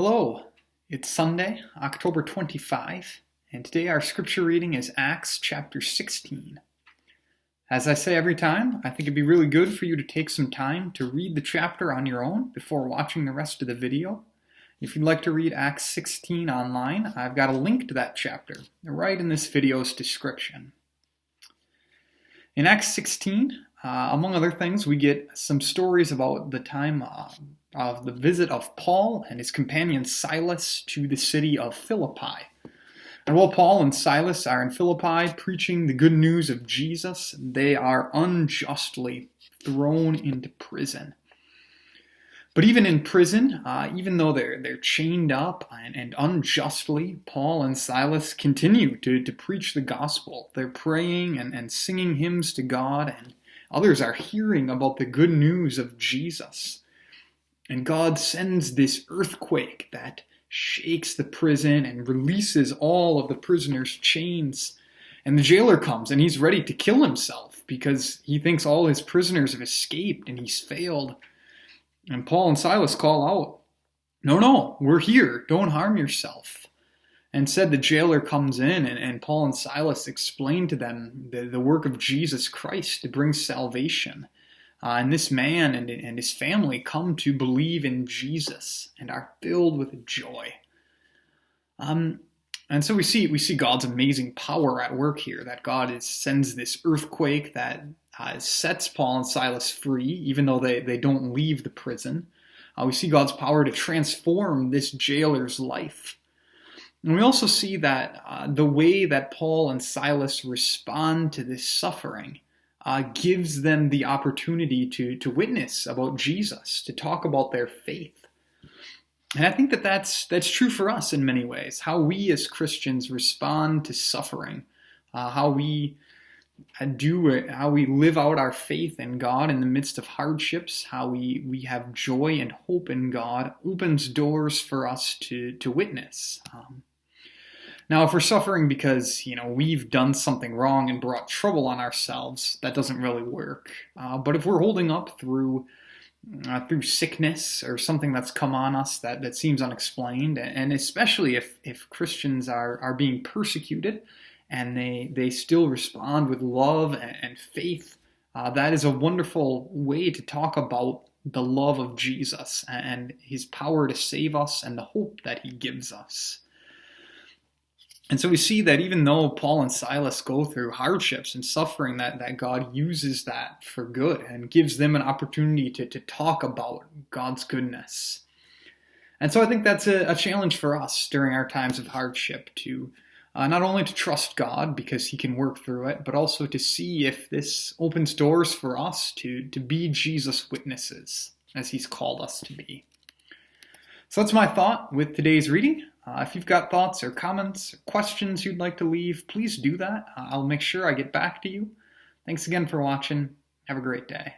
Hello, it's Sunday, October 25, and today our scripture reading is Acts chapter 16. As I say every time, I think it'd be really good for you to take some time to read the chapter on your own before watching the rest of the video. If you'd like to read Acts 16 online, I've got a link to that chapter right in this video's description. In Acts 16, among other things, we get some stories about the time of the visit of Paul and his companion Silas to the city of Philippi. And while Paul and Silas are in Philippi preaching the good news of Jesus, they are unjustly thrown into prison. But even in prison, even though they're chained up and unjustly, Paul and Silas continue to preach the gospel. They're praying and singing hymns to God, and others are hearing about the good news of Jesus. And God sends this earthquake that shakes the prison and releases all of the prisoners' chains. And the jailer comes and he's ready to kill himself because he thinks all his prisoners have escaped and he's failed. And Paul and Silas call out, No, we're here. Don't harm yourself. And said the jailer comes in and Paul and Silas explain to them the work of Jesus Christ to bring salvation. And this man and his family come to believe in Jesus and are filled with joy. And so we see God's amazing power at work here, that God sends this earthquake that sets Paul and Silas free, even though they don't leave the prison. We see God's power to transform this jailer's life. And we also see that the way that Paul and Silas respond to this suffering gives them the opportunity to witness about Jesus, to talk about their faith. And I think that's true for us in many ways. How we as Christians respond to suffering, how we live out our faith in God in the midst of hardships, how we have joy and hope in God, opens doors for us to witness. Now, if we're suffering because, we've done something wrong and brought trouble on ourselves, that doesn't really work. But if we're holding up through sickness or something that's come on us that seems unexplained, and especially if Christians are being persecuted and they still respond with love and faith, that is a wonderful way to talk about the love of Jesus and his power to save us and the hope that he gives us. And so we see that even though Paul and Silas go through hardships and suffering, that God uses that for good and gives them an opportunity to talk about God's goodness. And so I think that's a challenge for us during our times of hardship to not only to trust God because he can work through it, but also to see if this opens doors for us to be Jesus' witnesses as he's called us to be. So that's my thought with today's reading. If you've got thoughts or comments or questions you'd like to leave, please do that. I'll make sure I get back to you. Thanks again for watching. Have a great day.